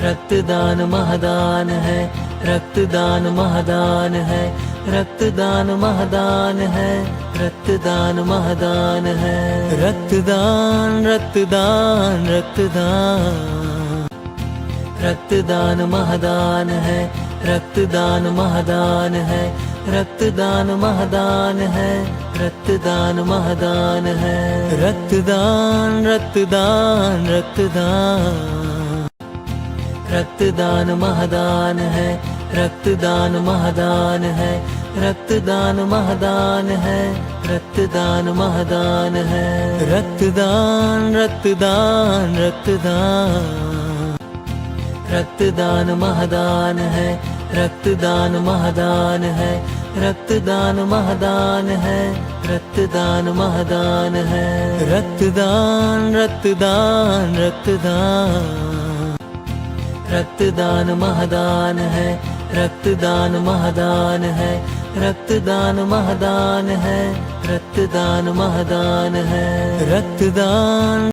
रक्तदान महादान है, रक्तदान महादान है, रक्तदान महादान है, रक्तदान महादान है। रक्तदान रक्तदान रक्तदान, रक्तदान महादान है, रक्तदान महादान है, रक्तदान महादान है, रक्तदान महादान है। रक्तदान रक्तदान रक्तदान, रक्तदान महादान है, रक्तदान महादान है, रक्तदान महादान है, रक्तदान महादान है। रक्तदान रक्तदान रक्तदान, रक्तदान महादान है, रक्तदान महादान है, रक्तदान महादान है, रक्तदान महादान है। रक्तदान रक्तदान रक्तदान, रक्तदान महादान है, रक्तदान महादान है, रक्तदान महादान है, रक्तदान महादान है। रक्तदान